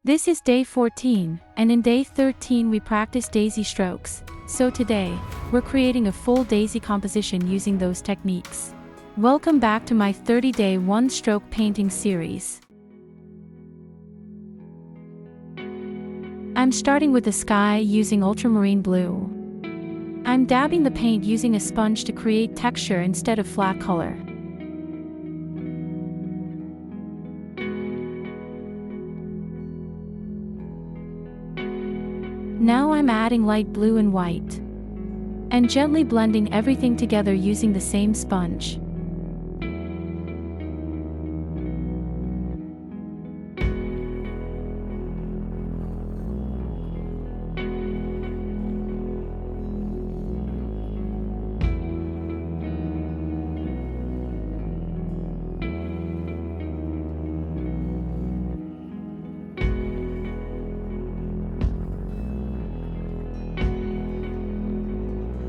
This is day 14, and in day 13 we practice daisy strokes, so today, we're creating a full daisy composition using those techniques. Welcome back to my 30-day one-stroke painting series. I'm starting with the sky using ultramarine blue. I'm dabbing the paint using a sponge to create texture instead of flat color. Now I'm adding light blue and white, and gently blending everything together using the same sponge.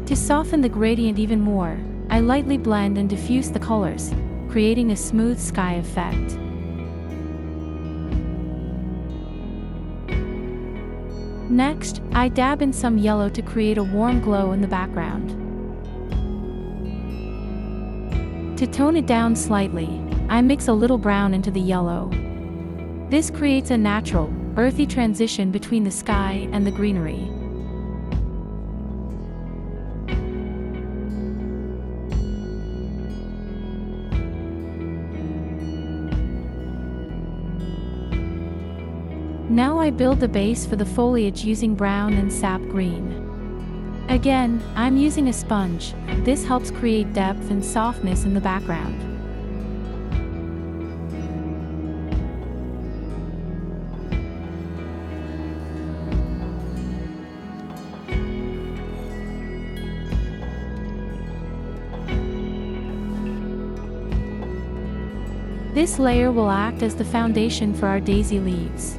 To soften the gradient even more, I lightly blend and diffuse the colors, creating a smooth sky effect. Next, I dab in some yellow to create a warm glow in the background. To tone it down slightly, I mix a little brown into the yellow. This creates a natural, earthy transition between the sky and the greenery. Now I build the base for the foliage using brown and sap green. Again, I'm using a sponge. This helps create depth and softness in the background. This layer will act as the foundation for our daisy leaves.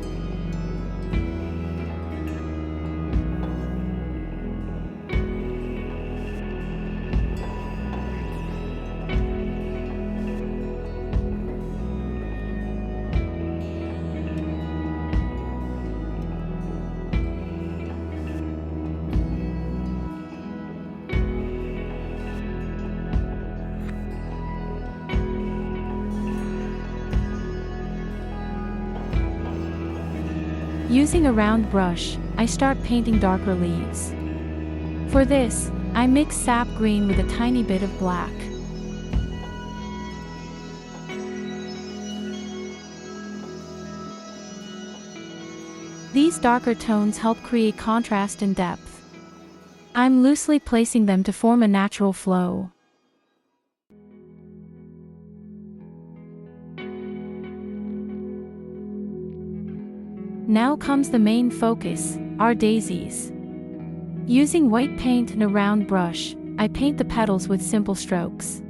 Using a round brush, I start painting darker leaves. For this, I mix sap green with a tiny bit of black. These darker tones help create contrast and depth. I'm loosely placing them to form a natural flow. Now comes the main focus, our daisies. Using white paint and a round brush, I paint the petals with simple strokes.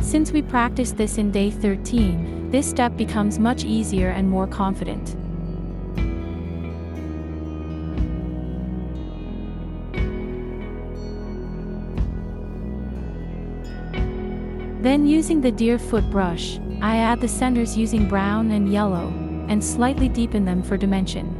Since we practiced this in day 13, this step becomes much easier and more confident. Then using the deer foot brush, I add the centers using brown and yellow, and slightly deepen them for dimension.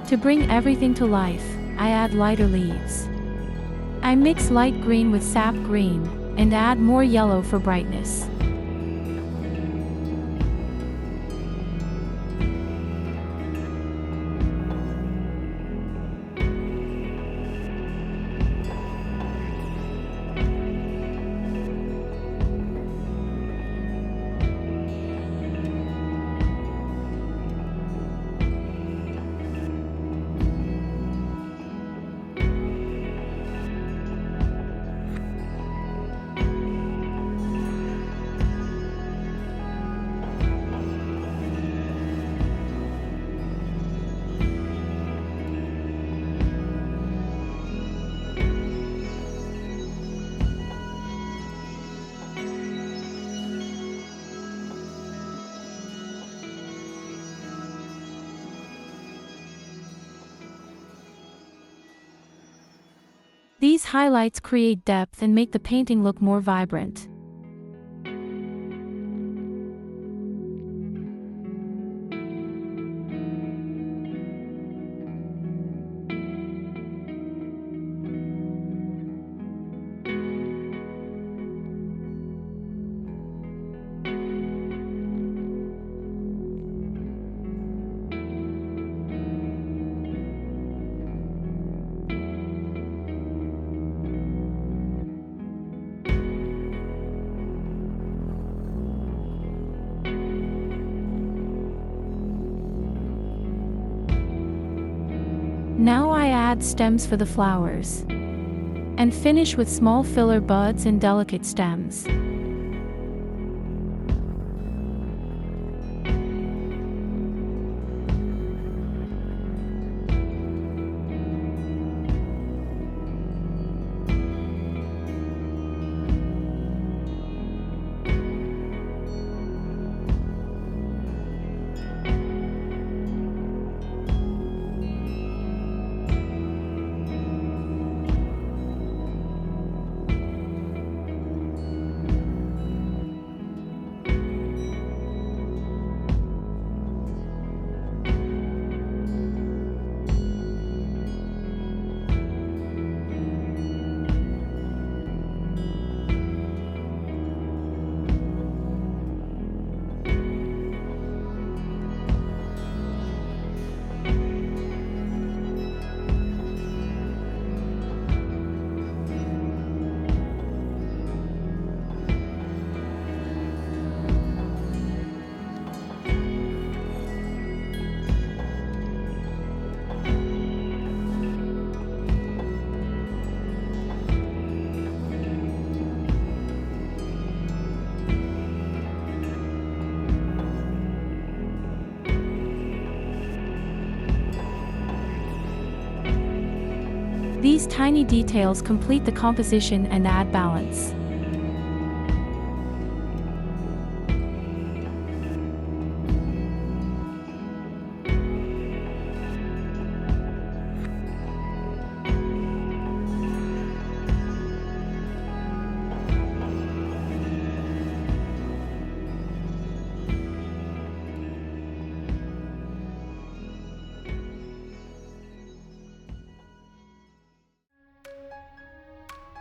To bring everything to life, I add lighter leaves. I mix light green with sap green, and add more yellow for brightness. These highlights create depth and make the painting look more vibrant. Now I add stems for the flowers, and finish with small filler buds and delicate stems. These tiny details complete the composition and add balance.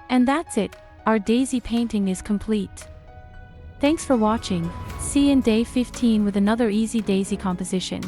And that's it, our daisy painting is complete. Thanks for watching. See you in day 15 with another easy daisy composition.